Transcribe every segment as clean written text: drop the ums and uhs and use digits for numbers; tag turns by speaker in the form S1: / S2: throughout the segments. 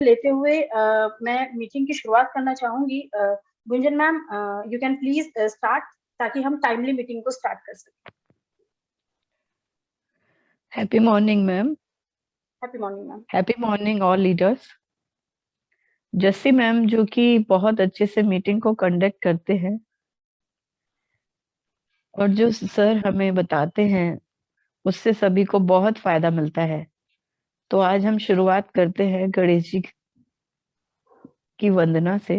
S1: लेते हुए मैं मीटिंग की शुरुआत करना चाहूंगी। Gunjan ma'am, you can please start, ताकि हम टाइमली मीटिंग को स्टार्ट कर सकें।
S2: Happy morning ma'am.
S1: Happy morning ma'am.
S2: Happy morning all leaders. Jassi ma'am जो कि बहुत अच्छे से मीटिंग को कंडक्ट करते हैं और जो सर हमें बताते हैं उससे सभी को बहुत फायदा मिलता है। तो आज हम शुरुआत करते हैं गणेश जी की वंदना से।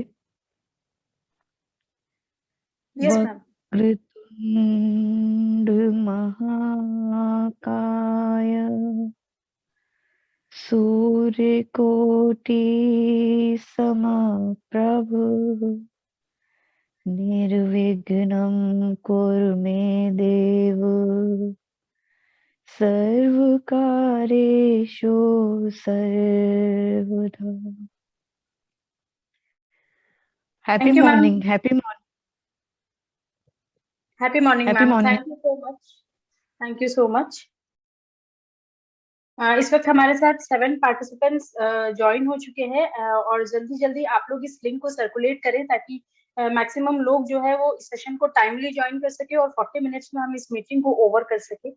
S1: Yes ma'am.
S2: वक्रतुंड महाकाय सूर्यकोटि समप्रभ निर्विघ्नं कुरु मे देव सर्वकारेषु सर्वदा। Happy
S1: thank you ma'am.
S2: Morning. Happy morning.
S1: Happy morning
S2: happy
S1: ma'am.
S2: Morning.
S1: Thank you so much. Thank you so much. इस वक्त हमारे साथ 7 पार्टिसिपेंट्स ज्वाइन हो चुके हैं, और जल्दी जल्दी आप लोग इस लिंक को सर्कुलेट करें ताकि मैक्सिमम लोग जो है वो इस सेशन को टाइमली ज्वाइन कर सके और 40 मिनट्स में हम इस मीटिंग को ओवर कर सके।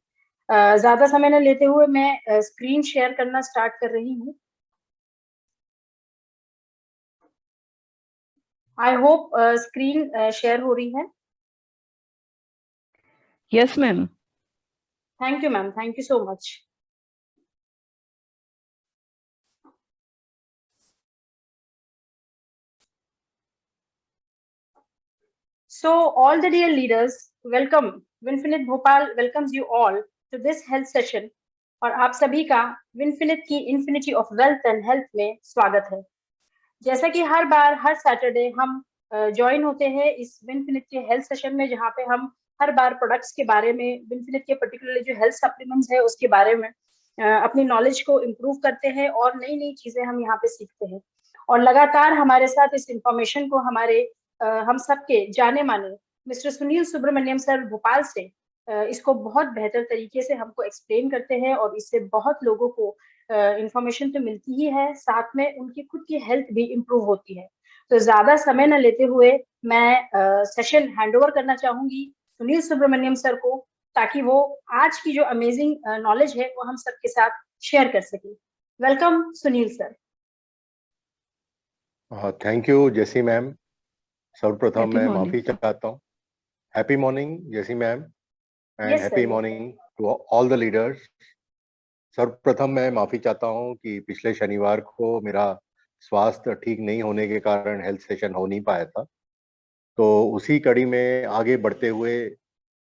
S1: ज्यादा समय न लेते हुए मैं स्क्रीन शेयर करना स्टार्ट कर रही हूँ। आई होप स्क्रीन शेयर हो रही है।
S2: Yes ma'am.
S1: Thank you ma'am, thank you so much. So, all the dear leaders, welcome. Winfinite Bhopal welcomes you all to this health session. और आप सभी का विनफिनिट की infinity of wealth and health में स्वागत है। जैसा कि हर बार हर सैटरडे हम ज्वाइन होते हैं इस विनफिनिट के हेल्थ सेशन में, जहाँ पे हम हर बार प्रोडक्ट्स के बारे में, विनफिनिट के पर्टिकुलरली जो हेल्थ सप्लीमेंट्स है उसके बारे में अपनी नॉलेज को इम्प्रूव करते हैं और नई नई चीजें हम यहाँ पे सीखते हैं। और लगातार हमारे साथ इस इंफॉर्मेशन को हमारे हम सबके जाने माने मिस्टर सुनील सुब्रमण्यम सर भोपाल से इसको बहुत बेहतर तरीके से हमको एक्सप्लेन करते हैं, और इससे बहुत लोगों को इंफॉर्मेशन तो मिलती ही है, साथ में उनकी खुद की हेल्थ भी इम्प्रूव होती है। तो ज्यादा समय न लेते हुए मैं सेशन हैंडओवर करना चाहूंगी सुनील सुब्रमण्यम सर को, ताकि वो आज की जो अमेजिंग नॉलेज है वो हम सबके साथ शेयर कर सके। Welcome Sunil sir.
S3: Thank you JC ma'am. सर्वप्रथम मैं
S2: मॉर्निंग।
S3: माफी चाहता हूँ। Happy morning JC ma'am and
S1: yes
S3: happy
S1: sir.
S3: Morning to all the leaders. सर्वप्रथम मैं माफी चाहता हूँ कि पिछले शनिवार को मेरा स्वास्थ्य ठीक नहीं होने के कारण हेल्थ सेशन हो नहीं पाया था। तो उसी कड़ी में आगे बढ़ते हुए,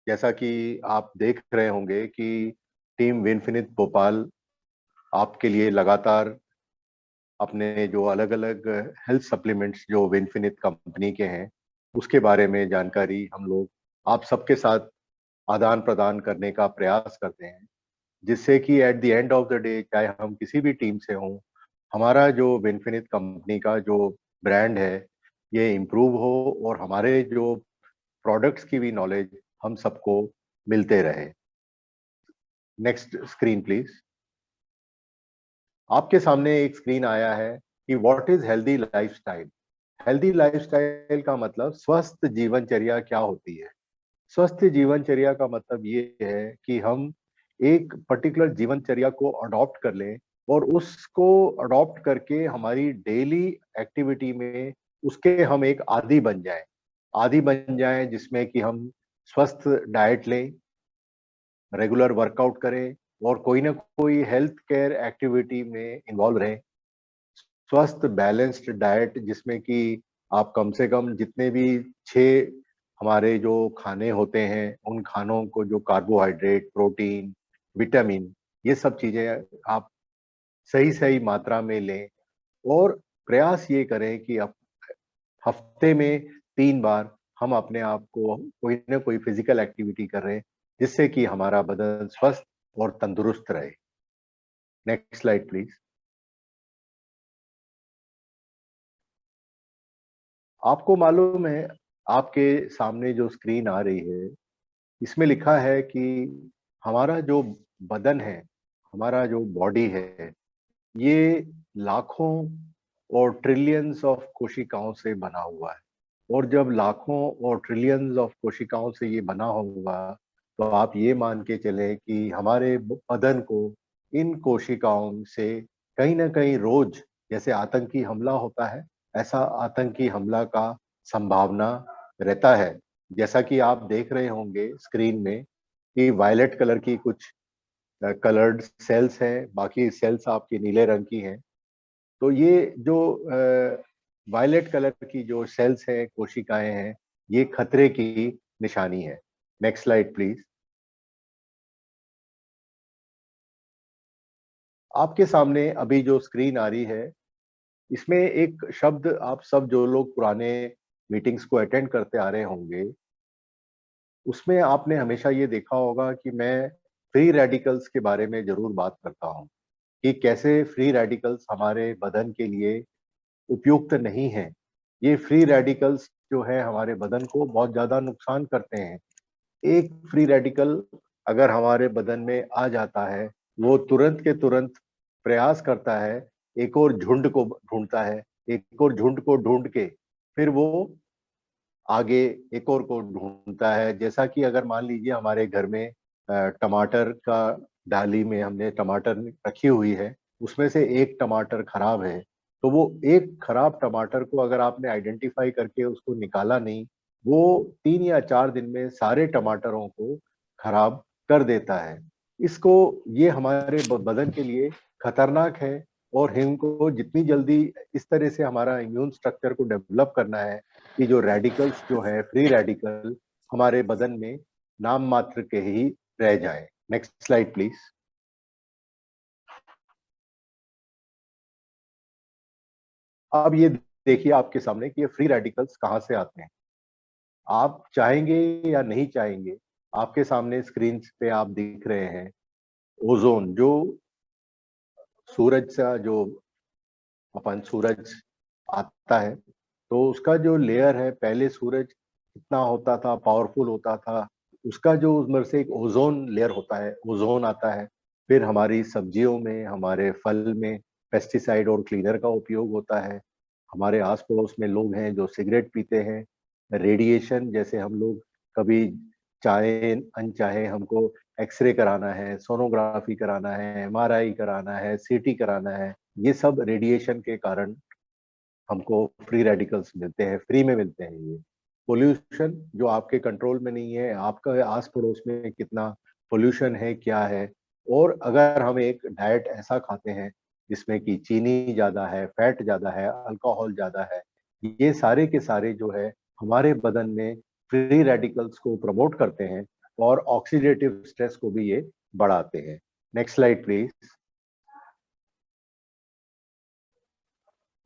S3: जैसा कि आप देख रहे होंगे कि टीम विनफिनिट भोपाल आपके लिए लगातार अपने जो अलग अलग हेल्थ सप्लीमेंट्स जो विनफिनिट कंपनी के हैं उसके बारे में जानकारी हम लोग आप सबके साथ आदान प्रदान करने का प्रयास करते हैं, जिससे कि at the end of the day, चाहे हम किसी भी टीम से हों, हमारा जो विनफिनिट कंपनी का जो ब्रांड है ये इम्प्रूव हो और हमारे जो प्रोडक्ट्स की भी नॉलेज हम सबको मिलते रहे। Next screen please. आपके सामने एक स्क्रीन आया है कि what is healthy lifestyle. Healthy lifestyle का मतलब स्वस्थ जीवनचर्या क्या होती है। स्वस्थ जीवनचर्या का मतलब ये है कि हम एक पर्टिकुलर जीवनचर्या को अडॉप्ट कर लें और उसको अडॉप्ट करके हमारी डेली एक्टिविटी में उसके हम एक आदी बन जाएं जिसमें कि हम स्वस्थ डाइट लें, रेगुलर वर्कआउट करें और कोई ना कोई हेल्थ केयर एक्टिविटी में इन्वॉल्व रहें। स्वस्थ बैलेंस्ड डाइट जिसमें कि आप कम से कम जितने भी 6 हमारे जो खाने होते हैं उन खानों को, जो कार्बोहाइड्रेट, प्रोटीन, विटामिन, ये सब चीजें आप सही सही मात्रा में लें और प्रयास ये करें कि आप हफ्ते में 3 बार हम अपने आप को कोई ना कोई फिजिकल एक्टिविटी कर रहे हैं, जिससे कि हमारा बदन स्वस्थ और तंदुरुस्त रहे। Next slide please. आपको मालूम है, आपके सामने जो स्क्रीन आ रही है इसमें लिखा है कि हमारा जो बदन है, हमारा जो बॉडी है, ये लाखों और ट्रिलियंस ऑफ कोशिकाओं से बना हुआ है। और जब लाखों और ट्रिलियंस ऑफ कोशिकाओं से ये बना होगा, तो आप ये मान के चले कि हमारे बदन को इन कोशिकाओं से कहीं ना कहीं रोज जैसे आतंकी हमला होता है, ऐसा आतंकी हमला का संभावना रहता है। जैसा कि आप देख रहे होंगे स्क्रीन में कि वायलेट कलर की कुछ कलर्ड सेल्स हैं, बाकी सेल्स आपकी नीले रंग की हैं। तो ये जो वायलेट कलर की जो सेल्स हैं, कोशिकाएं हैं, ये खतरे की निशानी है। Next slide please. आपके सामने अभी जो स्क्रीन आ रही है, इसमें एक शब्द आप सब जो लोग पुराने मीटिंग्स को अटेंड करते आ रहे होंगे, उसमें आपने हमेशा ये देखा होगा कि मैं फ्री रेडिकल्स के बारे में जरूर बात करता हूँ कि कैसे फ्री रेडिकल्स हमारे बदन के लिए उपयुक्त नहीं है। ये फ्री रेडिकल्स जो है हमारे बदन को बहुत ज्यादा नुकसान करते हैं। एक फ्री रेडिकल अगर हमारे बदन में आ जाता है, वो तुरंत के तुरंत प्रयास करता है, एक और झुंड को ढूंढता है, एक और झुंड को ढूंढ के फिर वो आगे एक और को ढूंढता है। जैसा कि अगर मान लीजिए हमारे घर में टमाटर का डाली में हमने टमाटर रखी हुई है, उसमें से एक टमाटर खराब है, तो वो एक खराब टमाटर को अगर आपने आइडेंटिफाई करके उसको निकाला नहीं, वो 3 या 4 दिन में सारे टमाटरों को खराब कर देता है। इसको ये हमारे बदन के लिए खतरनाक है। और हमको जितनी जल्दी इस तरह से हमारा इम्यून स्ट्रक्चर को डेवलप करना है कि जो रेडिकल्स जो है फ्री रेडिकल हमारे बदन में नाम मात्र के ही रह जाए। Next slide please. अब ये देखिए आपके सामने कि ये फ्री रेडिकल्स कहाँ से आते हैं। आप चाहेंगे या नहीं चाहेंगे, आपके सामने स्क्रीन पे आप देख रहे हैं ओजोन, जो सूरज से जो अपन सूरज आता है, तो उसका जो लेयर है, पहले सूरज कितना होता था, पावरफुल होता था, उसका जो उसमें से एक ओजोन लेयर होता है, ओजोन आता है। फिर हमारी सब्जियों में, हमारे फल में पेस्टिसाइड और क्लीनर का उपयोग होता है। हमारे आस पड़ोस में लोग हैं जो सिगरेट पीते हैं। रेडिएशन, जैसे हम लोग कभी चाहे अनचाहे हमको एक्सरे कराना है, सोनोग्राफी कराना है, एमआरआई कराना है, सीटी कराना है, ये सब रेडिएशन के कारण हमको फ्री रेडिकल्स मिलते हैं, फ्री में मिलते हैं। ये पोल्यूशन जो आपके कंट्रोल में नहीं है, आपका आस पड़ोस में कितना पोल्यूशन है, क्या है। और अगर हम एक डाइट ऐसा खाते हैं जिसमें कि चीनी ज्यादा है, फैट ज्यादा है, अल्कोहल ज्यादा है, ये सारे के सारे जो है हमारे बदन में फ्री रेडिकल्स को प्रमोट करते हैं और ऑक्सीडेटिव स्ट्रेस को भी ये बढ़ाते हैं। Next slide please.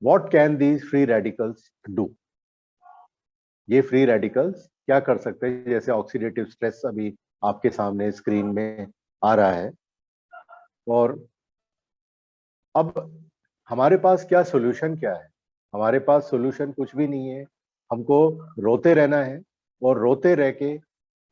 S3: What can these free radicals do? ये फ्री रेडिकल्स क्या कर सकते हैं? जैसे ऑक्सीडेटिव स्ट्रेस अभी आपके सामने स्क्रीन में आ रहा है। और अब हमारे पास क्या सॉल्यूशन क्या है? हमारे पास सॉल्यूशन कुछ भी नहीं है। हमको रोते रहना है, और रोते रह के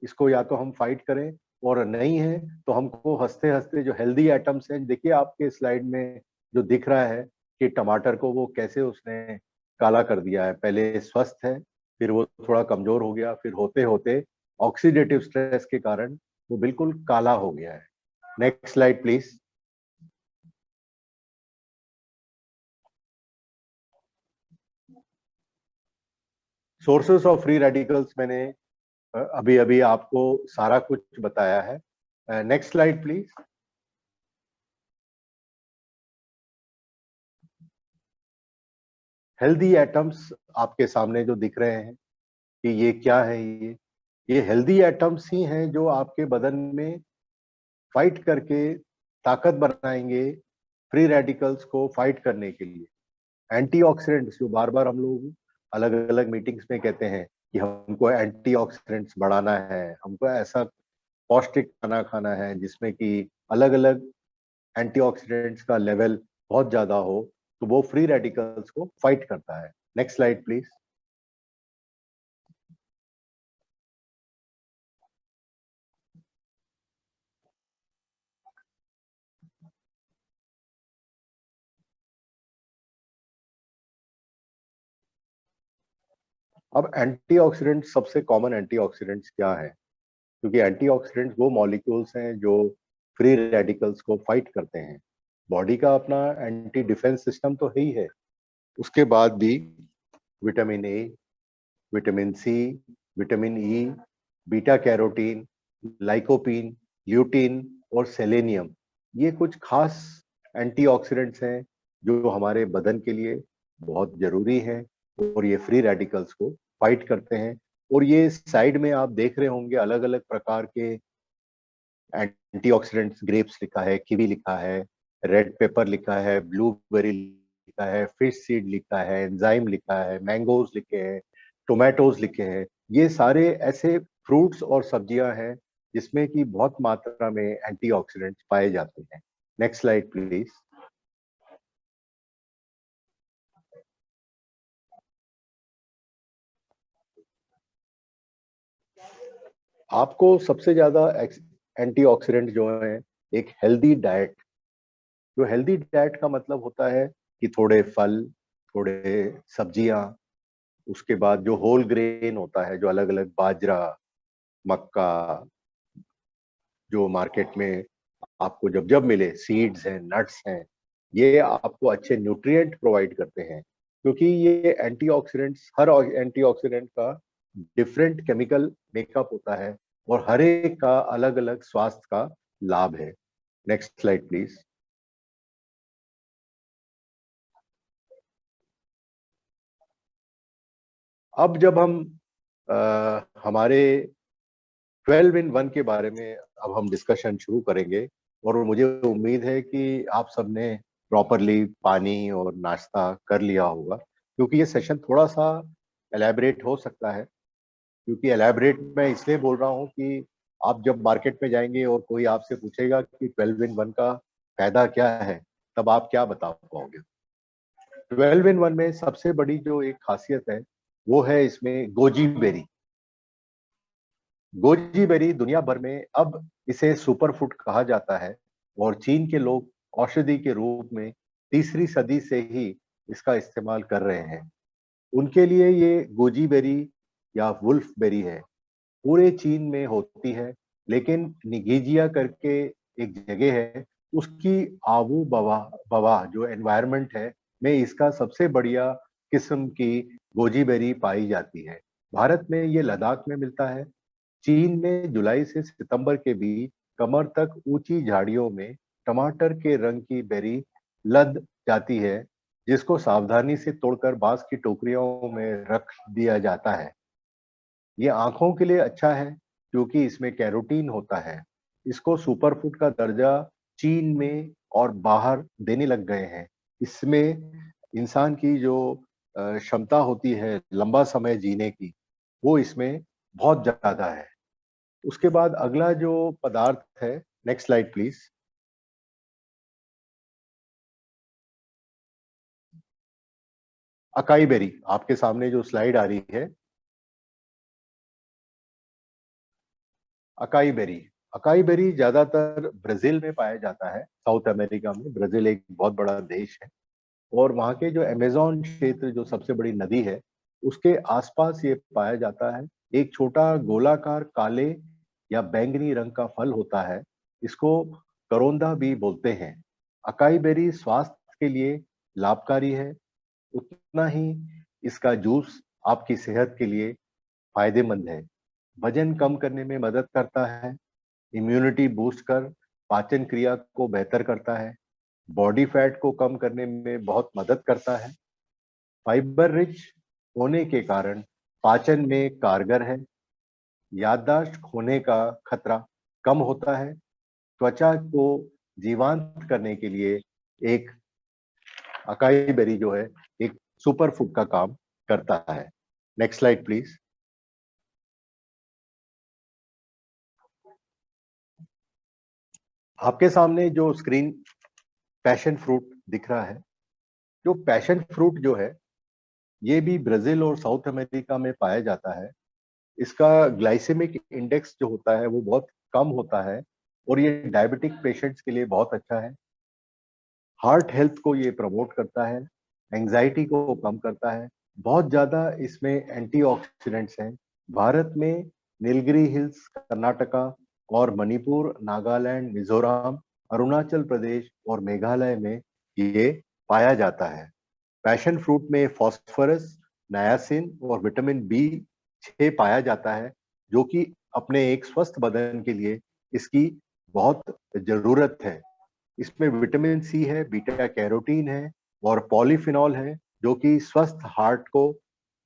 S3: इसको या तो हम फाइट करें, और नहीं है तो हमको हंसते हंसते जो हेल्दी एटम्स हैं, देखिए आपके स्लाइड में जो दिख रहा है कि टमाटर को वो कैसे उसने काला कर दिया है। पहले स्वस्थ है, फिर वो थोड़ा कमजोर हो गया, फिर होते होते ऑक्सीडेटिव स्ट्रेस के कारण वो बिल्कुल काला हो गया है। Next slide please. Sources of free radicals मैंने अभी अभी आपको सारा कुछ बताया है। Next slide please. Healthy atoms आपके सामने जो दिख रहे हैं कि ये क्या है, ये हेल्दी एटम्स ही हैं जो आपके बदन में फाइट करके ताकत बनाएंगे फ्री रेडिकल्स को फाइट करने के लिए। एंटीऑक्सीडेंट्स जो बार बार हम लोग अलग अलग मीटिंग्स में कहते हैं कि हमको एंटीऑक्सीडेंट्स बढ़ाना है, हमको ऐसा पौष्टिक खाना खाना है जिसमें कि अलग अलग एंटीऑक्सीडेंट्स का लेवल बहुत ज्यादा हो, तो वो फ्री रेडिकल्स को फाइट करता है। Next slide please. अब एंटीऑक्सीडेंट, सबसे कॉमन एंटीऑक्सीडेंट्स क्या है? क्योंकि एंटीऑक्सीडेंट्स वो मॉलिक्यूल्स हैं जो फ्री रेडिकल्स को फाइट करते हैं। बॉडी का अपना एंटी डिफेंस सिस्टम तो है ही है, उसके बाद भी vitamin A, vitamin C, vitamin E, beta carotene, lycopene, lutein और सेलेनियम, ये कुछ खास एंटीऑक्सीडेंट्स हैं जो हमारे बदन के लिए बहुत जरूरी हैं, और ये फ्री रेडिकल्स को फाइट करते हैं। और ये साइड में आप देख रहे होंगे अलग अलग प्रकार के एंटीऑक्सीडेंट्स, ग्रेप्स लिखा है, कीवी लिखा है, रेड पेपर लिखा है, ब्लूबेरी लिखा है, फिश सीड लिखा है, एंजाइम लिखा है, मैंगोज लिखे हैं, टोमेटोज लिखे हैं। ये सारे ऐसे फ्रूट्स और सब्जियां हैं जिसमें कि बहुत मात्रा में एंटीऑक्सीडेंट्स पाए जाते हैं। Next slide please. आपको सबसे ज्यादा एंटीऑक्सीडेंट जो है, एक हेल्दी डाइट, जो हेल्दी डाइट का मतलब होता है कि थोड़े फल, थोड़े सब्जियां, उसके बाद जो होल ग्रेन होता है, जो अलग अलग बाजरा, मक्का, जो मार्केट में आपको जब जब मिले, सीड्स हैं, नट्स हैं, ये आपको अच्छे न्यूट्रिएंट प्रोवाइड करते हैं। क्योंकि ये एंटीऑक्सीडेंट्स, हर एंटीऑक्सीडेंट का डिफरेंट केमिकल मेकअप होता है और हर एक का अलग अलग स्वास्थ्य का लाभ है। Next slide please. अब जब हम हमारे 12 in 1 के बारे में अब हम डिस्कशन शुरू करेंगे, और मुझे उम्मीद है कि आप सबने प्रॉपरली पानी और नाश्ता कर लिया होगा, क्योंकि ये सेशन थोड़ा सा एलैबोरेट हो सकता है। क्योंकि एलैबोरेट मैं इसलिए बोल रहा हूँ कि आप जब मार्केट में जाएंगे और कोई आपसे पूछेगा कि 12 in 1 का फायदा क्या है, तब आप क्या बता पाओगे? 12 in 1 में सबसे बड़ी जो एक खासियत है वो है इसमें गोजी बेरी। गोजी बेरी दुनिया भर में अब इसे सुपर फूड कहा जाता है, और चीन के लोग औषधि के रूप में तीसरी सदी से ही इसका इस्तेमाल कर रहे हैं। उनके लिए ये गोजी बेरी या वुल्फ बेरी है, पूरे चीन में होती है, लेकिन निगेजिया करके एक जगह है, उसकी आबू बवा बवा जो एनवायरनमेंट है में इसका सबसे बढ़िया किस्म की गोजी बेरी पाई जाती है। भारत में ये लद्दाख में मिलता है। चीन में जुलाई से सितंबर के बीच कमर तक ऊंची झाड़ियों में टमाटर के रंग की बेरी लद जाती है, जिसको सावधानी से तोड़कर बांस की टोकरियों में रख दिया जाता है। ये आंखों के लिए अच्छा है क्योंकि इसमें कैरोटीन होता है। इसको सुपरफूड का दर्जा चीन में और बाहर देने लग गए हैं। इसमें इंसान की जो क्षमता होती है लंबा समय जीने की, वो इसमें बहुत ज्यादा है। उसके बाद अगला जो पदार्थ है, next slide please. Acai berry, आपके सामने जो स्लाइड आ रही है, अकाई बेरी। अकाई बेरी ज्यादातर ब्राजील में पाया जाता है, साउथ अमेरिका में। ब्राजील एक बहुत बड़ा देश है, और वहाँ के जो अमेजोन क्षेत्र, जो सबसे बड़ी नदी है, उसके आसपास ये पाया जाता है। एक छोटा गोलाकार काले या बैंगनी रंग का फल होता है, इसको करोंदा भी बोलते हैं। अकाई बेरी स्वास्थ्य के लिए लाभकारी है, उतना ही इसका जूस आपकी सेहत के लिए फायदेमंद है। वजन कम करने में मदद करता है, इम्यूनिटी बूस्ट कर पाचन क्रिया को बेहतर करता है, बॉडी फैट को कम करने में बहुत मदद करता है, फाइबर रिच होने के कारण पाचन में कारगर है, याददाश्त खोने का खतरा कम होता है, त्वचा को जीवांत करने के लिए एक अकाई बेरी जो है एक सुपर फूड का काम करता है। Next slide please. आपके सामने जो स्क्रीन पैशन फ्रूट दिख रहा है, जो पैशन फ्रूट जो है, ये भी ब्राजील और साउथ अमेरिका में पाया जाता है। इसका ग्लाइसेमिक इंडेक्स जो होता है वो बहुत कम होता है, और ये डायबिटिक पेशेंट्स के लिए बहुत अच्छा है। हार्ट हेल्थ को ये प्रमोट करता है, एंजाइटी को कम करता है, बहुत ज्यादा इसमें एंटीऑक्सीडेंट्स हैं। भारत में नीलगिरी हिल्स, कर्नाटका और मणिपुर, नागालैंड, मिजोरम, अरुणाचल प्रदेश और मेघालय में ये पाया जाता है। पैशन फ्रूट में फास्फोरस, नायासिन और विटामिन B6 पाया जाता है, जो कि अपने एक स्वस्थ बदन के लिए इसकी बहुत जरूरत है। इसमें विटामिन C है, बीटा कैरोटीन है और पॉलीफिनॉल है, जो कि स्वस्थ हार्ट को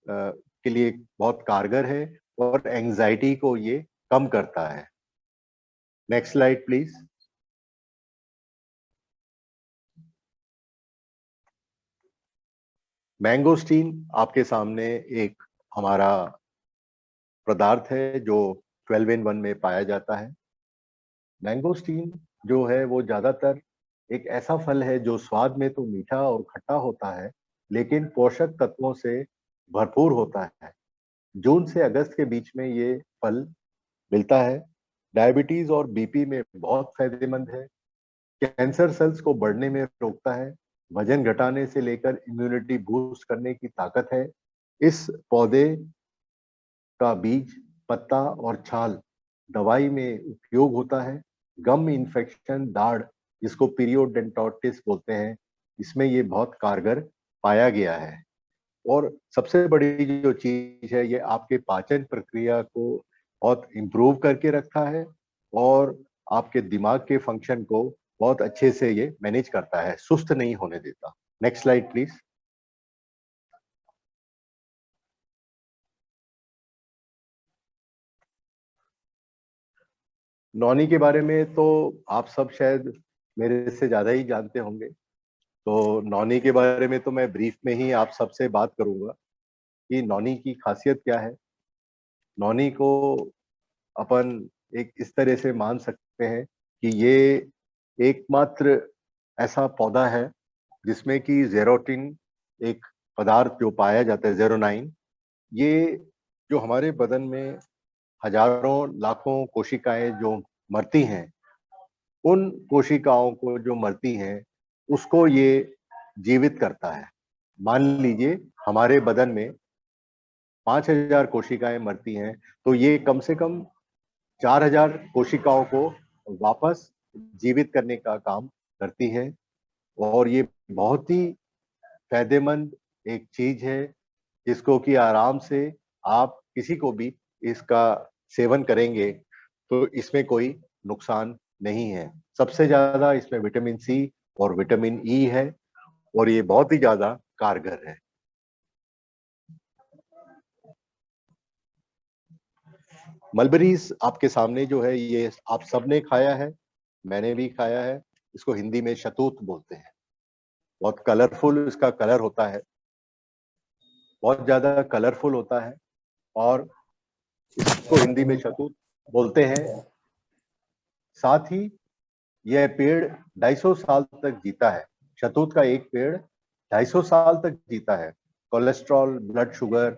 S3: के लिए बहुत कारगर है और एंजाइटी को ये कम करता है। Next slide please. मैंगोस्टीन आपके सामने एक हमारा पदार्थ है जो 12 in 1 में पाया जाता है। मैंगोस्टीन जो है वो ज्यादातर एक ऐसा फल है जो स्वाद में तो मीठा और खट्टा होता है, लेकिन पोषक तत्वों से भरपूर होता है। जून से अगस्त के बीच में ये फल मिलता है। डायबिटीज और बीपी में बहुत फायदेमंद है। कैंसर सेल्स को बढ़ने में रोकता है। वजन घटाने से लेकर इम्यूनिटी बूस्ट करने की ताकत है। इस पौधे का बीज, पत्ता और छाल दवाई में उपयोग होता है। गम इन्फेक्शन, दाढ़, जिसको पीरियोडेंटाइटिस बोलते हैं, इसमें ये बहुत कारगर पाया गया है। और सबसे बड़ी जो चीज है, ये आपके पाचन प्रक्रिया को बहुत इम्प्रूव करके रखता है और आपके दिमाग के फंक्शन को बहुत अच्छे से ये मैनेज करता है, सुस्त नहीं होने देता। Next slide please. नौनी के बारे में तो आप सब शायद मेरे से ज्यादा ही जानते होंगे। तो नौनी के बारे में तो मैं ब्रीफ में ही आप सबसे बात करूंगा कि नौनी की खासियत क्या है। नौनी को अपन एक इस तरह से मान सकते हैं कि ये एकमात्र ऐसा पौधा है जिसमें कि जेरोटिन एक पदार्थ जो पाया जाता है, जेरोनाइन, ये जो हमारे बदन में हजारों लाखों कोशिकाएं जो मरती हैं, उन कोशिकाओं को जो मरती हैं उसको ये जीवित करता है। मान लीजिए हमारे बदन में 5,000 कोशिकाएं मरती हैं, तो ये कम से कम 4,000 कोशिकाओं को वापस जीवित करने का काम करती है। और ये बहुत ही फायदेमंद एक चीज है, जिसको कि आराम से आप किसी को भी इसका सेवन करेंगे तो इसमें कोई नुकसान नहीं है। सबसे ज्यादा इसमें विटामिन C और विटामिन E है और ये बहुत ही ज्यादा कारगर है। मलबरीज आपके सामने जो है, ये आप सबने खाया है, मैंने भी खाया है। इसको हिंदी में शतूत बोलते हैं। बहुत कलरफुल इसका कलर होता है, बहुत ज्यादा कलरफुल होता है और इसको हिंदी में शतूत बोलते हैं। साथ ही यह पेड़ 250 साल तक जीता है। शतूत का एक पेड़ 250 साल तक जीता है। कोलेस्ट्रॉल, ब्लड शुगर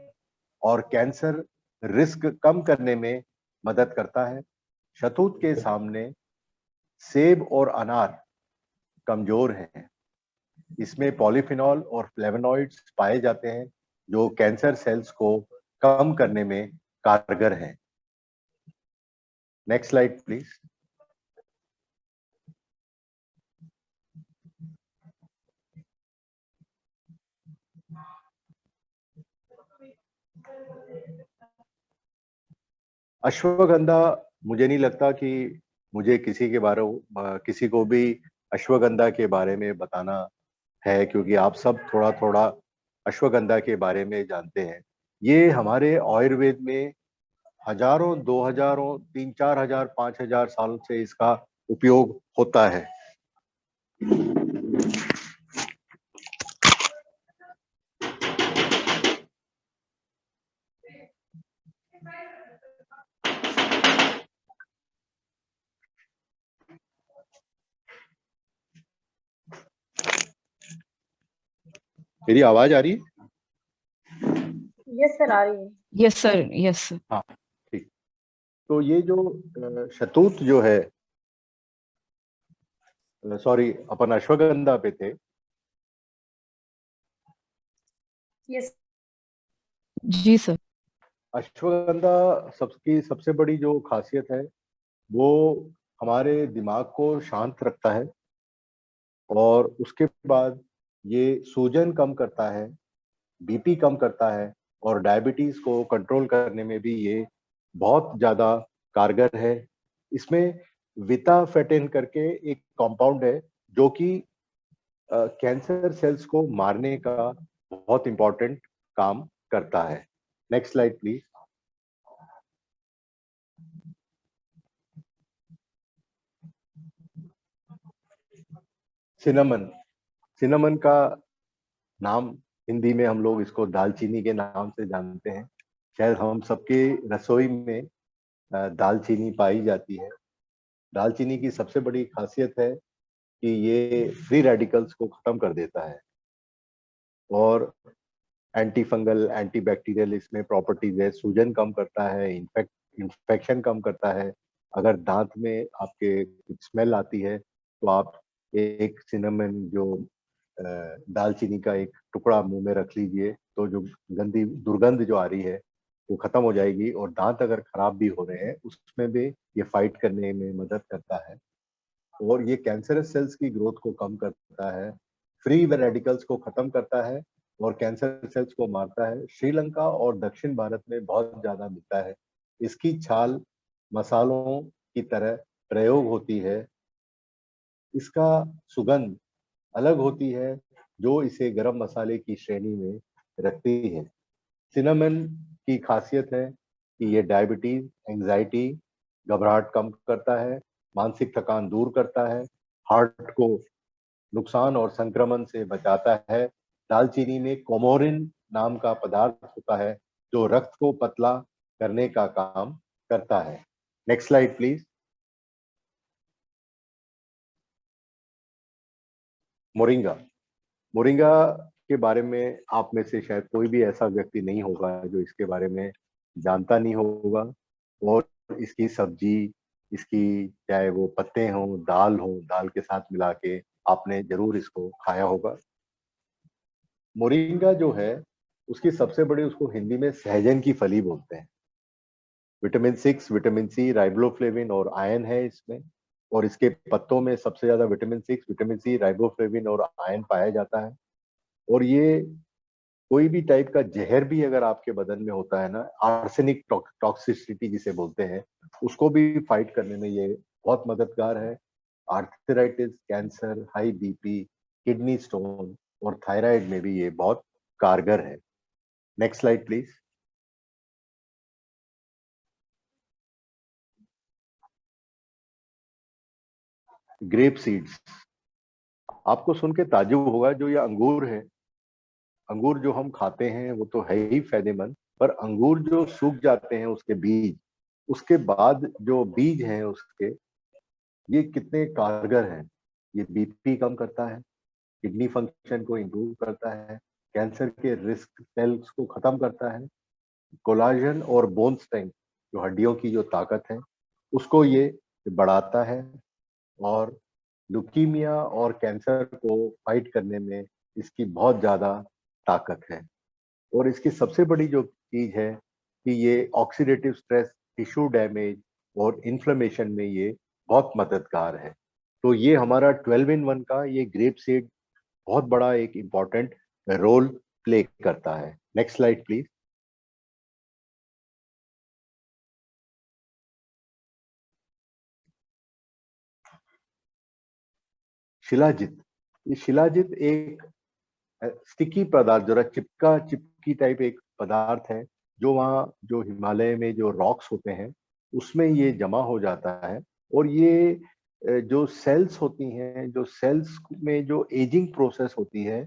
S3: और कैंसर रिस्क कम करने में मदद करता है। शतूत के सामने सेब और अनार कमजोर हैं। इसमें पॉलीफिनॉल और फ्लेवोनॉइड्स पाए जाते हैं जो कैंसर सेल्स को कम करने में कारगर हैं। Next slide please. अश्वगंधा, मुझे नहीं लगता कि मुझे किसी को भी अश्वगंधा के बारे में बताना है, क्योंकि आप सब थोड़ा थोड़ा अश्वगंधा के बारे में जानते हैं। ये हमारे आयुर्वेद में हजारों, 2,000, 3-4 हजार, 5,000 साल से इसका उपयोग होता है। मेरी आवाज आ रही है?
S1: यस सर, आ रही है।
S2: Yes sir, yes sir.
S3: हाँ, ठीक। तो ये जो शतूत जो है, सॉरी, अपन अश्वगंधा पे थे।
S1: यस
S2: जी सर।
S3: अश्वगंधा सबकी सबसे बड़ी जो खासियत है वो हमारे दिमाग को शांत रखता है, और उसके बाद ये सूजन कम करता है, बीपी कम करता है, और डायबिटीज को कंट्रोल करने में भी ये बहुत ज्यादा कारगर है। इसमें विटाफेटिन करके एक कंपाउंड है जो कि कैंसर सेल्स को मारने का बहुत इंपॉर्टेंट काम करता है। Next slide please. Cinnamon. Cinnamon का नाम हिंदी में हम लोग इसको दालचीनी के नाम से जानते हैं। शायद हम सबके रसोई में दालचीनी पाई जाती है। दालचीनी की सबसे बड़ी खासियत है कि ये फ्री रेडिकल्स को खत्म कर देता है, और एंटी फंगल एंटी बैक्टीरियल इसमें प्रॉपर्टीज है। सूजन कम करता है, इन्फेक्शन कम करता है। अगर दांत में आपके कुछ स्मेल आती है तो आप एक सिनेमन जो दालचीनी का एक टुकड़ा मुंह में रख लीजिए, तो जो गंदी दुर्गंध जो आ रही है वो खत्म हो जाएगी। और दांत अगर खराब भी हो रहे हैं उसमें भी ये फाइट करने में मदद करता है, और ये कैंसरस सेल्स की ग्रोथ को कम करता है, फ्री रेडिकल्स को खत्म करता है, और कैंसर सेल्स को मारता है। श्रीलंका और दक्षिण भारत में बहुत ज्यादा मिलता है। इसकी छाल मसालों की तरह प्रयोग होती है। इसका सुगंध अलग होती है जो इसे गरम मसाले की श्रेणी में रखती है। सिनेमन की खासियत है कि ये डायबिटीज, एंजाइटी, घबराहट कम करता है, मानसिक थकान दूर करता है, हार्ट को नुकसान और संक्रमण से बचाता है। दालचीनी में कोमोरिन नाम का पदार्थ होता है जो रक्त को पतला करने का काम करता है। Next slide please. Moringa. Moringa के बारे में आप में से शायद कोई भी ऐसा व्यक्ति नहीं होगा जो इसके बारे में जानता नहीं होगा। और इसकी सब्जी, इसकी चाहे वो पत्ते हों, दाल हो, दाल के साथ मिला के आपने जरूर इसको खाया होगा। मोरिंगा जो है उसकी सबसे बड़ी, उसको हिंदी में सहजन की फली बोलते हैं। विटामिन 6, विटामिन सी, राइबोफ्लेविन और आयरन है इसमें। और इसके पत्तों में सबसे ज्यादा विटामिन 6, विटामिन सी, राइबोफ्लेविन और आयरन पाया जाता है। और ये कोई भी टाइप का जहर भी अगर आपके बदन में होता है ना, आर्सेनिक टॉक्सिसिटी जिसे बोलते हैं, उसको भी फाइट करने में ये बहुत मददगार है। Arthritis, cancer, high BP, kidney stone और थायराइड में भी ये बहुत कारगर है। Next slide please. Grape seeds. आपको सुन के ताज्जुब होगा, जो ये अंगूर है, अंगूर जो हम खाते हैं वो तो है ही फायदेमंद, पर अंगूर जो सूख जाते हैं उसके बीज, उसके बाद जो बीज हैं उसके, ये कितने कारगर हैं। ये बीपी कम करता है, किडनी फंक्शन को इंप्रूव करता है, कैंसर के रिस्क सेल्स को खत्म करता है, कोलाजन और बोन स्ट्रेंथ, जो हड्डियों की जो ताकत है, उसको ये बढ़ाता है। और लुकीमिया और कैंसर को फाइट करने में इसकी बहुत ज्यादा ताकत है। और इसकी सबसे बड़ी जो चीज है कि ये ऑक्सीडेटिव स्ट्रेस, टिश्यू डैमेज और इन्फ्लेमेशन में ये बहुत मददगार है। तो ये हमारा 12 in 1 का ये ग्रेप सीड बहुत बड़ा एक इम्पॉर्टेंट रोल प्ले करता है। Next slide please. शिलाजित। ये शिलाजित एक स्टिकी पदार्थ, जरा चिपका चिपकी टाइप एक पदार्थ है, जो वहाँ जो हिमालय में जो रॉक्स होते हैं उसमें ये जमा हो जाता है। और ये जो सेल्स होती हैं, जो सेल्स में जो एजिंग प्रोसेस होती है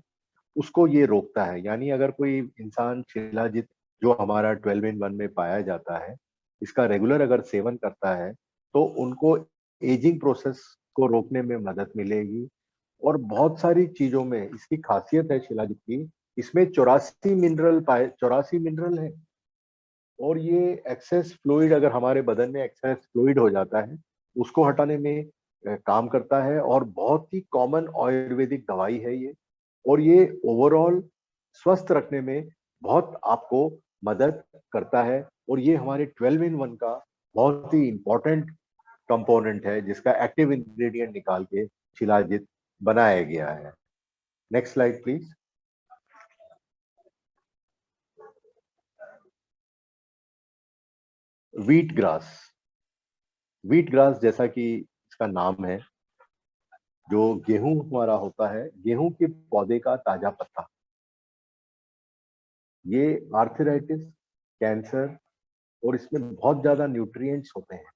S3: उसको ये रोकता है। यानी अगर कोई इंसान शिलाजित जो हमारा 12 in 1 में पाया जाता है, इसका रेगुलर अगर सेवन करता है तो उनको एजिंग प्रोसेस को रोकने में मदद मिलेगी। और बहुत सारी चीजों में इसकी खासियत है शिलाजित की, इसमें 84 मिनरल है। और ये एक्सेस फ्लूइड, अगर हमारे बदन में एक्सेस फ्लूइड हो जाता है उसको हटाने में काम करता है। और बहुत ही कॉमन आयुर्वेदिक दवाई है ये। और ये ओवरऑल स्वस्थ रखने में बहुत आपको मदद करता है। और ये हमारे 12 in 1 का बहुत ही इंपॉर्टेंट कंपोनेंट है, जिसका एक्टिव इंग्रेडिएंट निकाल के शिलाजित बनाया गया है। Next slide please. Wheat grass. Wheat grass जैसा कि इसका नाम है, जो गेहूं हमारा होता है, गेहूं के पौधे का ताजा पत्ता, ये आर्थराइटिस, कैंसर और इसमें बहुत ज्यादा न्यूट्रिएंट्स होते हैं।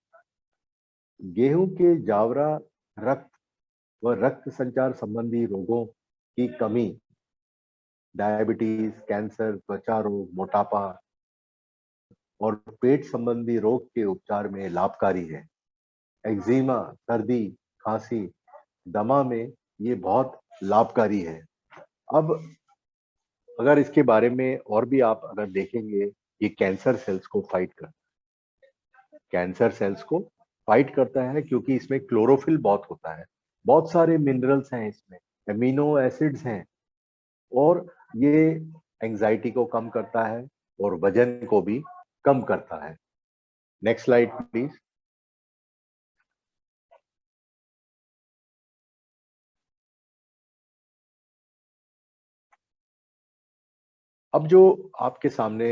S3: गेहूं के जावरा रक्त व रक्त संचार संबंधी रोगों की कमी, डायबिटीज, कैंसर, त्वचा रोग, मोटापा और पेट संबंधी रोग के उपचार में लाभकारी है। एक्जिमा, सर्दी, खांसी, दमा में ये बहुत लाभकारी है। अब अगर इसके बारे में और भी आप अगर देखेंगे, ये कैंसर सेल्स को फाइट करता है। कैंसर सेल्स को फाइट करता है क्योंकि इसमें क्लोरोफिल बहुत होता है, बहुत सारे मिनरल्स हैं इसमें, एमिनो एसिड्स हैं, और ये एंजाइटी को कम करता है और वजन को भी कम करता है। Next slide please. अब जो आपके सामने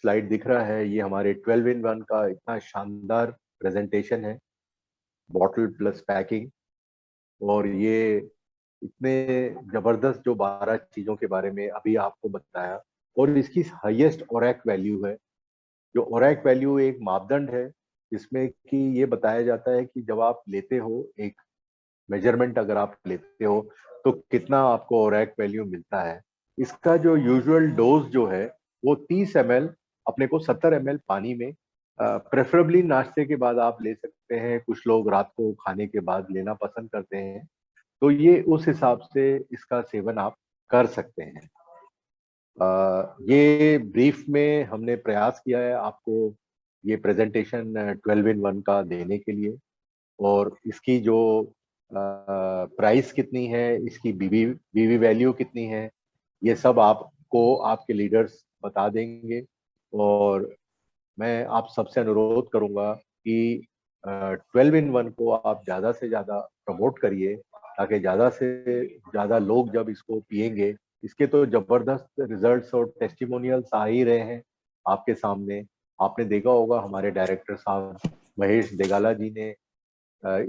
S3: स्लाइड दिख रहा है, ये हमारे 12 in 1 का इतना शानदार प्रेजेंटेशन है, बॉटल प्लस पैकिंग, और ये इतने जबरदस्त जो 12 चीजों के बारे में अभी आपको बताया, और इसकी हाईएस्ट ओरैक वैल्यू है। जो ओरैक वैल्यू एक मापदंड है जिसमें कि ये बताया जाता है कि जब आप लेते हो एक मेजरमेंट, अगर आप लेते हो तो कितना आपको ओरैक वैल्यू मिलता है। इसका जो यूजुअल डोज जो है वो 30 ml अपने को 70 ml पानी में, प्रेफरेबली नाश्ते के बाद आप ले सकते हैं, कुछ लोग रात को खाने के बाद लेना पसंद करते हैं, तो ये उस हिसाब से इसका सेवन आप कर सकते हैं। ये ब्रीफ में हमने प्रयास किया है आपको ये प्रेजेंटेशन 12 in 1 का देने के लिए, और इसकी जो प्राइस कितनी है, इसकी बीवी वैल्यू कितनी है, ये सब आपको आपके लीडर्स बता देंगे। और मैं आप सबसे अनुरोध करूंगा कि 12 in 1 को आप ज़्यादा से ज़्यादा प्रमोट करिए, ताकि ज़्यादा से ज़्यादा लोग जब इसको पिएंगे, इसके तो जबरदस्त रिजल्ट्स और टेस्टिमोनियल्स आ ही रहे हैं आपके सामने। आपने देखा होगा हमारे डायरेक्टर साहब महेश देगाला जी ने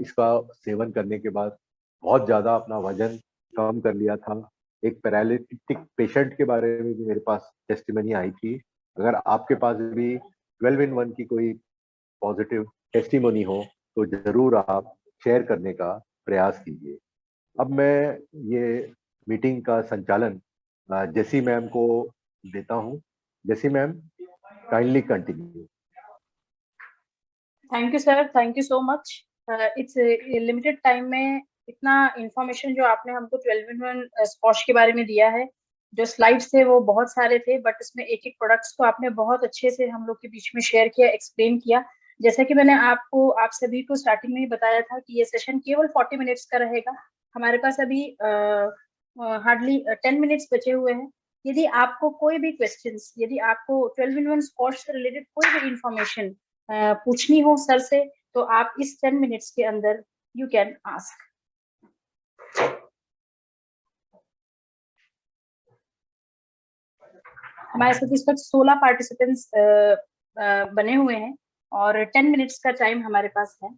S3: इसका सेवन करने के बाद बहुत ज्यादा अपना वजन कम कर लिया था। एक पैरालिटिक पेशेंट के बारे में भी मेरे पास टेस्टिमनी आई थी। अगर आपके पास भी 12 in 1 की कोई पॉजिटिव टेस्टिमनी हो तो जरूर आप शेयर करने का प्रयास कीजिए। अब मैं ये मीटिंग का संचालन जेसी मैम को देता हूँ। JC ma'am, kindly continue.
S1: Thank you sir, thank you so much. It's limited time में इतना इंफॉर्मेशन जो आपने हमको 12 in 1 स्क्वॉश के बारे में दिया है, जो स्लाइड्स थे वो बहुत सारे थे, बट इसमें एक एक प्रोडक्ट्स को आपने बहुत अच्छे से हम लोग के बीच में शेयर किया, एक्सप्लेन किया। जैसा कि मैंने आपको आप सभी को स्टार्टिंग में ही बताया था कि ये सेशन केवल 40 मिनट्स का रहेगा। हमारे पास अभी हार्डली 10 मिनट्स बचे हुए हैं। यदि आपको कोई भी क्वेश्चंस, यदि आपको 12 in 1 स्क्वॉश से रिलेटेड कोई भी इंफॉर्मेशन पूछनी हो सर से, तो आप इस 10 मिनट्स के अंदर यू कैन आस्क। हमारे साथ इस वक्त 16 पार्टिसिपेंट्स बने हुए हैं और 10 मिनट्स का टाइम हमारे पास है।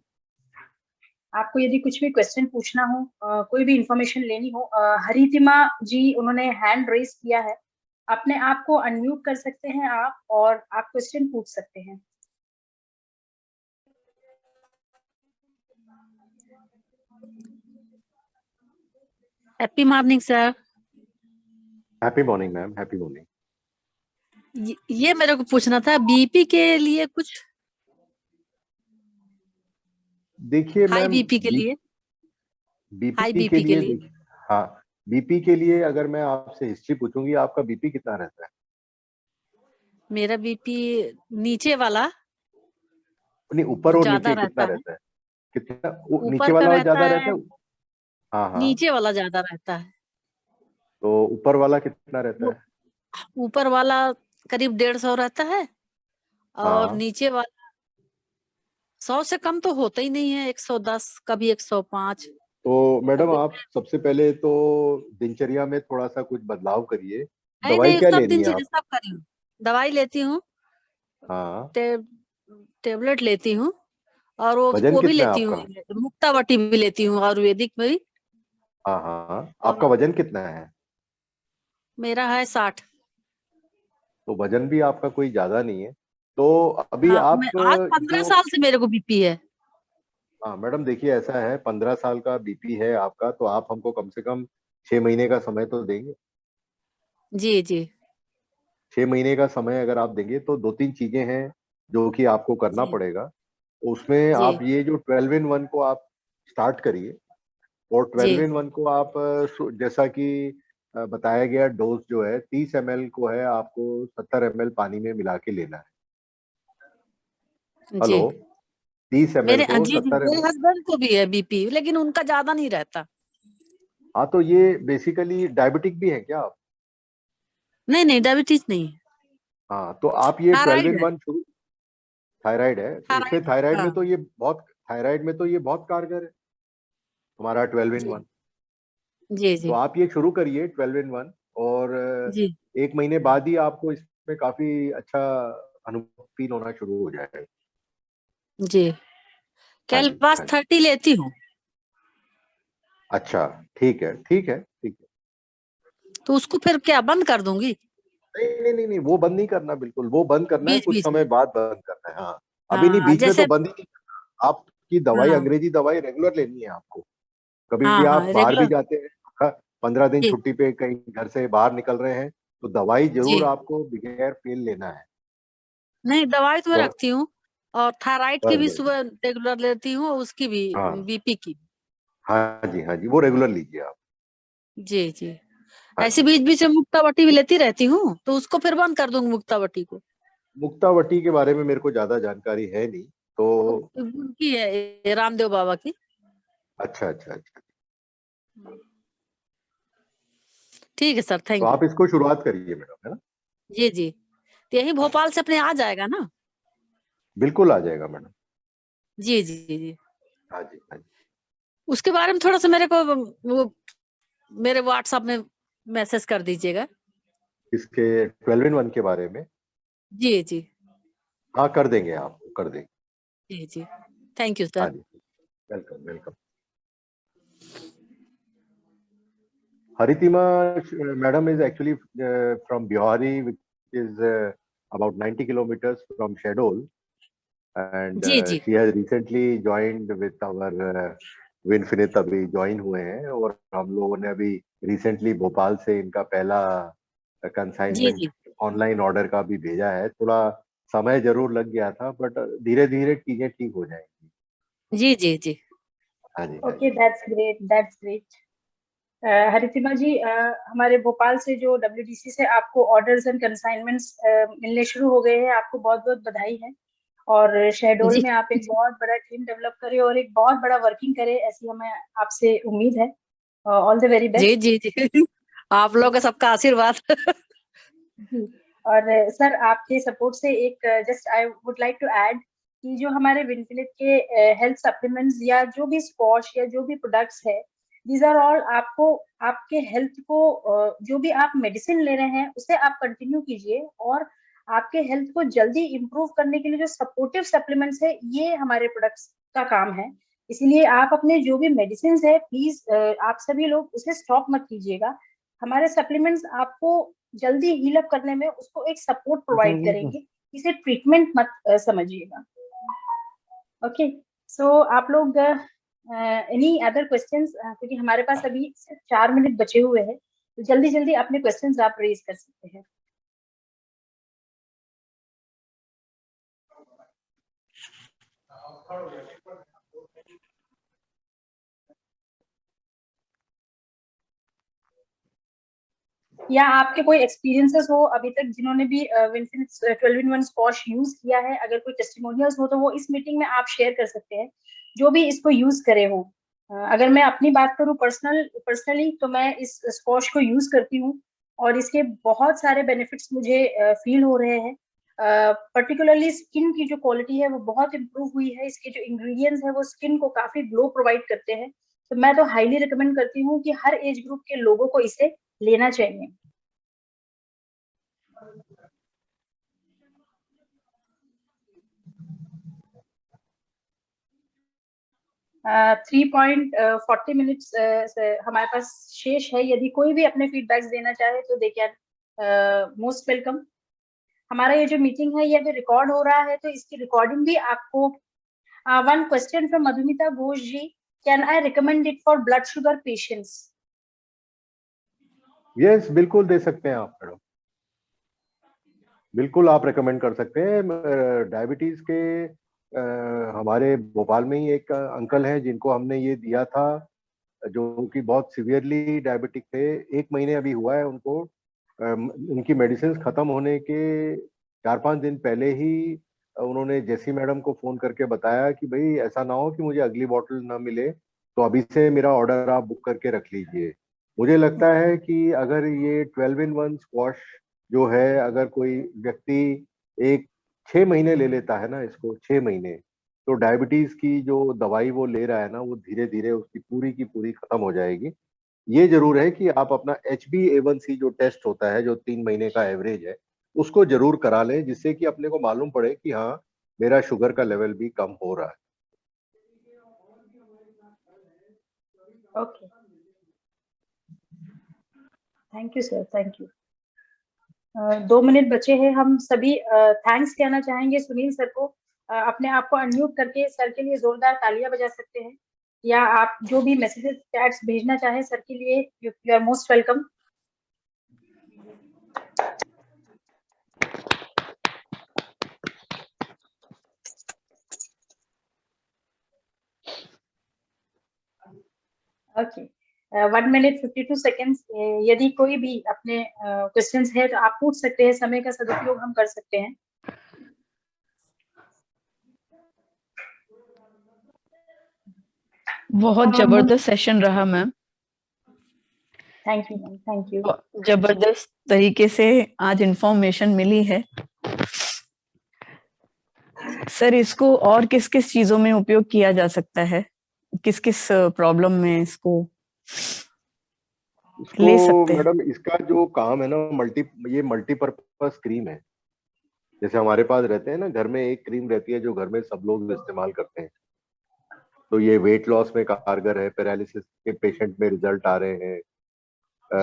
S1: आपको यदि कुछ भी क्वेश्चन पूछना हो, कोई भी इंफॉर्मेशन लेनी हो, हरितिमा जी उन्होंने हैंड रेज किया है, अपने आप को अनम्यूट कर सकते हैं आप और आप क्वेश्चन पूछ सकते हैं।
S4: Happy morning sir.
S3: Happy morning ma'am, happy morning.
S4: ये मेरे को पूछना था, बीपी के लिए कुछ,
S3: देखिए
S4: हाई
S3: मैम,
S4: बीपी के लिए, हाई
S3: बीपी के
S4: बीपी के
S3: लिए
S4: लिए
S3: हाँ, बीपी के लिए अगर मैं आपसे हिस्ट्री पूछूंगी, आपका बीपी कितना रहता है?
S4: मेरा बीपी नीचे वाला
S3: नहीं, ऊपर और
S4: ज्यादा
S3: नीचे कितना
S4: रहता है।
S3: रहता है? कितना नीचे
S4: ऊपर का
S3: वाला
S4: रहता
S3: ज्यादा
S4: है,
S3: रहता है? हाँ हाँ,
S4: नीचे वाला ज्यादा रहता है।
S3: तो ऊपर वाला कितना रहता है?
S4: ऊपर वाला करीब 150 रहता है, और
S3: हाँ।
S4: नीचे वाला 100 से कम तो होता ही नहीं है, 110, कभी 105।
S3: तो मैडम
S4: कभी
S3: आप सबसे पहले तो दिनचर्या में थोड़ा सा कुछ बदलाव करिए।
S4: नहीं
S3: दवाई
S4: नहीं,
S3: क्या
S4: सब
S3: लेनी
S4: दिन
S3: है
S4: से
S3: आप?
S4: सब करी हूँ, दवाई लेती हूँ,
S3: हाँ।
S4: टेबलेट लेती हूँ, और
S3: वजन
S4: वो भी
S3: कितना है
S4: लेती हूँ,
S3: आपका?
S4: मुक्तावटी भी लेती हूँ आयुर्वेदिक में भी।
S3: हाँ हाँ, आपका
S4: और
S3: वजन कितना है?
S4: मेरा है 60।
S3: तो वजन भी आपका कोई ज्यादा नहीं है। तो अभी
S4: हाँ,
S3: आप
S4: मैं आज 15
S3: जो,
S4: साल से मेरे को बीपी है।
S3: हाँ मैडम देखिए ऐसा है, 15 साल का बीपी है आपका, तो आप हमको कम से कम 6 महीने का समय तो देंगे।
S4: जी जी
S3: 6 महीने का समय अगर आप देंगे तो दो तीन चीजें हैं जो कि आपको करना
S4: जी
S3: पड़ेगा। उसमें
S4: जी
S3: आप ये जो 12 in 1 को आप स्टार्ट करिए। और
S4: जी
S3: 12 in 1 को आप जैसा कि बताया गया डोज जो है 30 ml को है, आपको 70 ml पानी में मिला के लेना है।
S4: जी।
S3: हेलो। 30 ml
S4: मेरे
S3: को
S4: जी जी,
S3: 70 ml।
S4: मेरे हस्बैंड को भी है बीपी, लेकिन उनका ज्यादा नहीं रहता।
S3: हाँ तो ये बेसिकली डायबिटिक भी है क्या आप?
S4: नहीं नहीं, डायबिटीज नहीं है,
S3: हाँ तो आप ये ट्वेल्व
S4: थायराइड
S3: इन
S4: है।
S3: वन शुरू। थायराइड है तो इसमें,
S4: थायराइड,
S3: थायराइड में
S4: हाँ।
S3: तो ये बहुत, थायराइड में तो ये बहुत कारगर है हमारा 12 in 1।
S4: जी जी
S3: तो
S4: जी
S3: आप ये शुरू करिए 12 in 1। और
S4: जी
S3: 1 महीने बाद ही आपको इसमें काफी अच्छा अनुभव फील होना शुरू हो जाएगा।
S4: जी।
S3: हाँ जी
S4: कैलबास
S3: हाँ जी।
S4: 30 लेती हूँ।
S3: अच्छा, ठीक है ठीक है ठीक है।
S4: तो उसको फिर क्या बंद कर दूंगी?
S3: नहीं नहीं नहीं नहीं, वो बंद नहीं करना, बिल्कुल वो बंद करना है,
S4: बीच
S3: कुछ
S4: बीच
S3: समय
S4: में।
S3: बाद बंद करना है। हाँ। अभी नहीं,
S4: हाँ
S3: बीच में तो
S4: जैसे।
S3: बंद ही नहीं करना। आपकी दवाई,
S4: हाँ
S3: अंग्रेजी दवाई रेगुलर लेनी है आपको। कभी
S4: हाँ हाँ,
S3: आप बाहर भी
S4: रेगुलर।
S3: जाते हैं, 15 दिन
S4: जी
S3: छुट्टी पे कहीं घर से बाहर निकल रहे हैं, तो दवाई जरूर
S4: जी।
S3: आपको बगैर पेन लेना है।
S4: नहीं, दवाई तो मैं
S3: और
S4: रखती हूँ, और थायराइड की
S3: बस
S4: भी
S3: बस बस।
S4: सुबह रेगुलर लेती हूँ, और उसकी भी,
S3: हाँ
S4: बीपी की।
S3: हाँ जी, वो रेगुलर लीजिए आप।
S4: जी जी।
S3: हाँ
S4: ऐसे
S3: जी।
S4: बीच बीच में मुक्तावटी भी लेती रहती हूँ, तो उसको फिर बंद कर दूंगी मुक्तावटी को।
S3: मुक्तावटी के बारे में मेरे को ज्यादा जानकारी है नहीं
S4: वो
S3: तो।
S4: उनकी है, ये रामदेव बाबा की।
S3: अच्छा अच्छा अच्छा।
S4: ठीक है सर,
S3: तो
S4: थैंक यू।
S3: आप इसको शुरुआत करिए मैडम, है ना?
S4: जी जी। तो यही भोपाल से अपने आ जाएगा ना?
S3: बिल्कुल आ जाएगा मैडम।
S4: जी जी जी।
S3: हाँ जी हाँ जी।
S4: उसके बारे में थोड़ा सा मेरे को वो मेरे व्हाट्सएप में मैसेज कर दीजिएगा।
S3: इसके 12 in 1 के बारे में।
S4: जी जी
S3: हाँ कर देंगे, आप कर देंगे।
S4: जी जी। थैंक यू
S3: हाँ
S4: सर।
S3: जी। Welcome welcome. Haritima madam is actually from Bihari, which is about 90 kilometers from Shahdol, and
S4: जी जी
S3: she has recently joined with our Winfinite, अभी ज्वाइन हुए हैं। और हम लोगों ने अभी रिसेंटली भोपाल से इनका पहला
S4: जी
S3: कंसाइनमेंट
S4: जी
S3: ऑनलाइन ऑर्डर का भी भेजा है। थोड़ा समय जरूर लग गया था, बट धीरे धीरे चीजें ठीक हो जाएंगी।
S4: जी जी जी।
S3: हाँ जी हाँ
S1: ओके,
S3: जी।
S1: That's great, that's great. Haritima ji, हमारे भोपाल से जो डब्ल्यूडीसी से आपको ऑर्डर्स एंड कंसाइनमेंट्स मिलने शुरू हो गए हैं, आपको बहुत बहुत बधाई है। और शहडोल
S4: जी
S1: में आप एक बहुत बड़ा टीम डेवलप करें और एक बहुत बड़ा वर्किंग करें, ऐसी हमें आपसे उम्मीद है। ऑल द वेरी
S4: जी
S1: बेस्ट।
S4: जी जी। आप लोग का सबका आशीर्वाद।
S1: जी। और सर, आपके सपोर्ट से एक just I would like to add कि जो हमारे विनफिनिट के हेल्थ सप्लीमेंट्स या जो भी स्क्वॉश या जो भी प्रोडक्ट्स है, दीज आर ऑल आपको आपके हेल्थ को जो भी आप मेडिसिन ले रहे हैं उसे आप कंटिन्यू कीजिए। और आपके हेल्थ को जल्दी इम्प्रूव करने के लिए जो सपोर्टिव सप्लीमेंट्स है, ये हमारे प्रोडक्ट्स का काम है। इसीलिए आप अपने जो भी मेडिसिन है, प्लीज आप सभी लोग उसे स्टॉप मत कीजिएगा। हमारे सप्लीमेंट्स आपको जल्दी हील अप करने में उसको एक सपोर्ट प्रोवाइड करेंगे। इसे ट्रीटमेंट मत समझिएगा। ओके। सो आप लोग एनी अदर क्वेश्चंस, क्योंकि हमारे पास अभी सिर्फ 4 मिनट बचे हुए हैं, तो जल्दी जल्दी अपने क्वेश्चंस आप रेज कर सकते हैं। या आपके कोई एक्सपीरियंसेस हो अभी तक जिन्होंने भी विनफिनिट 12 in 1 स्क्वॉश यूज किया है, अगर कोई टेस्टिमोनियल्स हो तो वो इस मीटिंग में आप शेयर कर सकते हैं, जो भी इसको यूज करे हो। अगर मैं अपनी बात करूं पर्सनली, तो मैं इस स्क्वॉश को यूज करती हूँ। और इसके बहुत सारे बेनिफिट्स मुझे फील हो रहे हैं। पर्टिकुलरली स्किन की जो क्वालिटी है वो बहुत इम्प्रूव हुई है। इसके जो इंग्रेडिएंट्स है वो स्किन को काफी ग्लो प्रोवाइड करते हैं। तो मैं तो हाईली रिकमेंड करती हूँ कि हर एज ग्रुप के लोगों को इसे लेना चाहिए। 3.40 मिनट्स हमारे पास शेष है। यदि कोई भी अपने फीडबैक्स देना चाहे तो दे कैन मोस्ट वेलकम। हमारा ये जो मीटिंग है ये अभी रिकॉर्ड हो रहा है, तो इसकी रिकॉर्डिंग भी आपको one question from Madhumita Ghosh ji, can I recommend it for blood sugar patients?
S3: Yes, बिल्कुल दे सकते हैं आप मैडम, बिल्कुल आप रेकमेंड कर सकते हैं। डायबिटीज के हमारे भोपाल में ही एक अंकल हैं जिनको हमने ये दिया था, जो कि बहुत सीवियरली डायबिटिक थे। 1 महीने अभी हुआ है उनको। उनकी मेडिसिन खत्म होने के 4-5 दिन पहले ही उन्होंने जेसी मैडम को फोन करके बताया कि भाई ऐसा ना हो कि मुझे अगली बॉटल ना मिले, तो अभी से मेरा ऑर्डर आप बुक करके रख लीजिए। मुझे लगता है कि अगर ये 12-in-1 स्क्वाश जो है, अगर कोई व्यक्ति एक 6 महीने ले लेता है ना इसको, 6 महीने, तो डायबिटीज की जो दवाई वो ले रहा है ना, वो धीरे धीरे उसकी पूरी की पूरी खत्म हो जाएगी। ये जरूर है कि आप अपना HbA1c जो टेस्ट होता है, जो 3 महीने का एवरेज है, उसको जरूर करा लें, जिससे कि अपने को मालूम पड़े कि हाँ, मेरा शुगर का लेवल भी कम हो रहा है।
S1: Okay, thank you sir, thank you. 2 minute बचे हैं। हम सभी थैंक्स कहना चाहेंगे सुनील सर को। अपने आप को अनम्यूट करके सर के लिए जोरदार तालियां बजा सकते हैं, या आप जो भी मैसेजेस चैट्स भेजना चाहें सर के लिए, you are most welcome. Okay, 1 minute 52 seconds. यदि कोई भी अपने क्वेश्चंस है तो आप पूछ सकते हैं, समय का सदुपयोग हम कर सकते हैं।
S2: बहुत जबरदस्त सेशन रहा ma'am.
S1: Thank you ma'am, thank you.
S2: जबरदस्त तरीके से आज इंफॉर्मेशन मिली है सर। इसको और किस किस चीजों में उपयोग किया जा सकता है, किस किस प्रॉब्लम में इसको ले सकते हैं?
S3: मैडम, इसका जो काम है ना, ये मल्टीपर्पज क्रीम है। जैसे हमारे पास रहते हैं ना, घर में एक क्रीम रहती है जो घर में सब लोग इस्तेमाल करते हैं, तो ये वेट लॉस में कारगर है, पैरालिसिस के पेशेंट में रिजल्ट आ रहे हैं,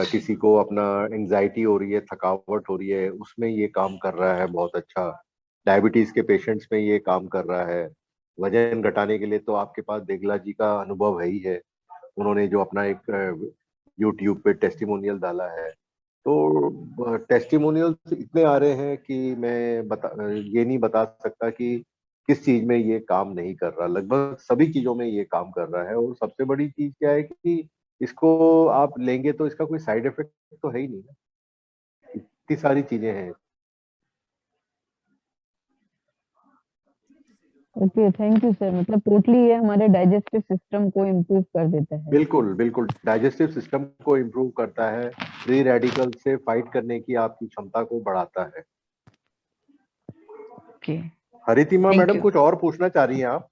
S3: किसी को अपना एंजाइटी हो रही है, थकावट हो रही है, उसमें ये काम कर रहा है बहुत अच्छा। डायबिटीज के पेशेंट्स में ये काम कर रहा है। वजन घटाने के लिए तो आपके पास देगला जी का अनुभव है ही है, उन्होंने जो अपना एक यूट्यूब पे टेस्टिमोनियल डाला है। तो टेस्टिमोनियल्स इतने आ रहे हैं कि मैं ये नहीं बता सकता कि किस चीज में ये काम नहीं कर रहा। लगभग सभी चीजों में ये काम कर रहा है। और सबसे बड़ी चीज क्या है कि इसको आप लेंगे तो इसका कोई साइड इफेक्ट तो है ही नहीं ना, इतनी सारी चीजें हैं।
S2: Okay, thank you sir. मतलब टोटली ये हमारे डाइजेस्टिव सिस्टम को इम्प्रूव कर देता है।
S3: बिल्कुल बिल्कुल, डाइजेस्टिव सिस्टम को इम्प्रूव करता है, फ्री रेडिकल से फाइट करने की आपकी क्षमता को बढ़ाता है।
S2: Okay,
S3: Haritima
S2: thank
S3: madam,
S2: you.
S3: कुछ और पूछना चाह रही हैं आप?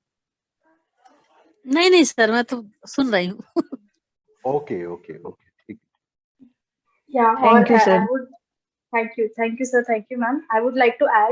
S4: नहीं नहीं सर, मैं तो सुन रही हूँ।
S3: ओके ओके ओके, ठीक।
S1: Yeah, or
S2: thank you
S1: I
S2: sir.
S1: would thank you sir, thank you ma'am. I would like to add